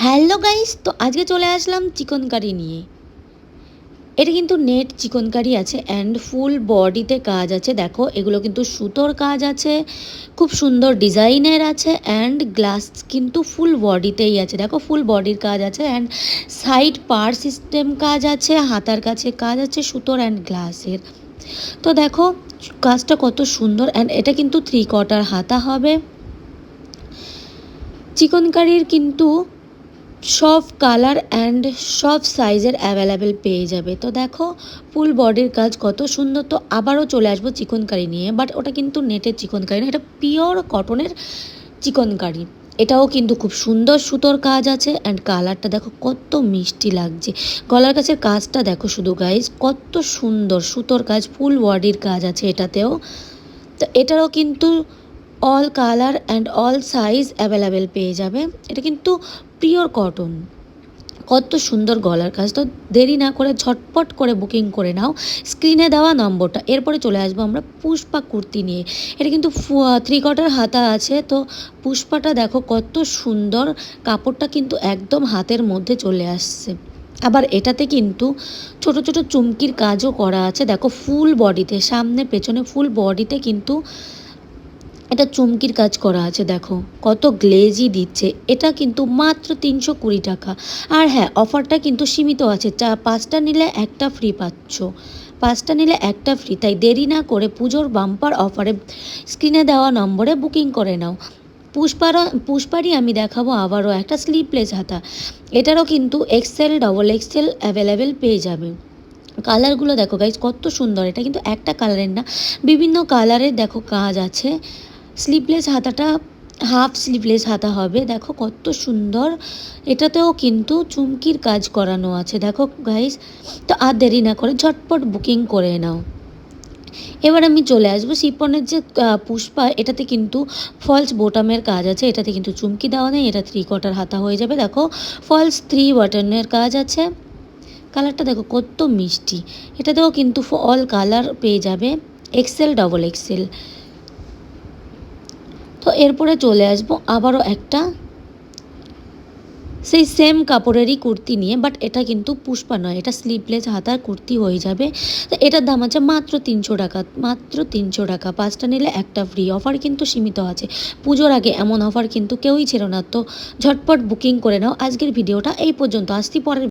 Hello guys, তো আজকে চলে আসলাম চিকেন কারি নিয়ে। এটা কিন্তু নেট চিকেন কারি আছে অ্যান্ড ফুল বডিতে কাজ আছে। দেখো এগুলো কিন্তু সুতোর কাজ আছে, খুব সুন্দর ডিজাইনের আছে অ্যান্ড গ্লাস কিন্তু ফুল বডিতেই আছে। দেখো ফুল বডির কাজ আছে অ্যান্ড সাইড পার সিস্টেম কাজ আছে, হাতার কাছে কাজ আছে সুতোর অ্যান্ড গ্লাসের। তো দেখো কাজটা কত সুন্দর অ্যান্ড এটা কিন্তু 3/4 হাতা হবে। চিকেন কারির কিন্তু সব কালার অ্যান্ড সব সাইজের অ্যাভেলেবেল পেয়ে যাবে। তো দেখো ফুল বডির কাজ কত সুন্দর। তো আবারও চলে আসবো চিকেন কারি নিয়ে, বাট ওটা কিন্তু নেটের চিকেন কারি না, এটা পিওর কটনের চিকেন কারি। এটাও কিন্তু খুব সুন্দর সুতোর কাজ আছে অ্যান্ড কালারটা দেখো কত মিষ্টি লাগছে। গলার কাছের কাজটা দেখো শুধু গাইজ, কত সুন্দর সুতোর কাজ, ফুল বডির কাজ আছে এটাতেও। তো এটারও কিন্তু all colour and all size available পেয়ে যাবে। এটা কিন্তু পিওর কটন, কত সুন্দর গলার কাজ। তো দেরি না করে ঝটপট করে বুকিং করে নাও স্ক্রিনে দেওয়া নম্বরটা। এরপরে চলে আসবো আমরা পুষ্পা কুর্তি নিয়ে। এটা কিন্তু 3/4 হাতা আছে। তো পুষ্পাটা দেখো কত সুন্দর, কাপড়টা কিন্তু একদম হাতের মধ্যে চলে আসছে। আবার এটাতে কিন্তু ছোট ছোট চুমকির কাজও করা আছে। দেখো ফুল বডিতে, সামনে পেছনে ফুল বডিতে কিন্তু এটা চুমকির কাজ করা আছে। দেখো কত গ্লেজি দিচ্ছে। এটা কিন্তু মাত্র 320 টাকা। আর হ্যাঁ, অফারটা কিন্তু সীমিত আছে, 5টা নিলে একটা ফ্রি পাচ্ছ, 5টা নিলে একটা ফ্রি। তাই দেরি না করে পুজোর বাম্পার অফারে স্ক্রিনে দেওয়া নম্বরে বুকিং করে নাও। পুষ্পারই আমি দেখাবো আবারও একটা স্লিভলেস হাতা। এটারও কিন্তু XL, XXL অ্যাভেলেবেল পেয়ে যাবে। কালারগুলো দেখো গাইজ কত সুন্দর। এটা কিন্তু একটা কালারের না, বিভিন্ন কালারের দেখো কাজ আছে। স্লিভলেস হাতাটা হাফ স্লিভলেস হাতা হবে। দেখো কত সুন্দর, এটাতেও কিন্তু চুমকির কাজ করানো আছে। দেখো গাইজ, তো আর দেরি না করে ঝটপট বুকিং করে নাও। এবার আমি চলে আসবো শিপনের যে পুষ্পা, এটাতে কিন্তু ফলস বোটামের কাজ আছে। এটাতে কিন্তু চুমকি দেওয়া নেই, এটা 3/4 হাতা হয়ে যাবে। দেখো ফলস 3 বাটনের কাজ আছে। কালারটা দেখো কত মিষ্টি। এটাতেও কিন্তু অল কালার পেয়ে যাবে, XL, XXL। তো এরপরে চলে আসবো আবারও একটা সেই সেম কাপড়েরই কুর্তি নিয়ে, বাট এটা কিন্তু পুষ্পা নয়, এটা স্লিভলেস হাতার কুর্তি হয়ে যাবে। তো এটার দাম আছে মাত্র 300 টাকা, মাত্র 300 টাকা। 5টা নিলে একটা ফ্রি। অফার কিন্তু সীমিত আছে, পুজোর আগে এমন অফার কিন্তু কেউই ছিল না। তো ঝটপট বুকিং করে নাও। আজকের ভিডিওটা এই পর্যন্ত, আসছি পরের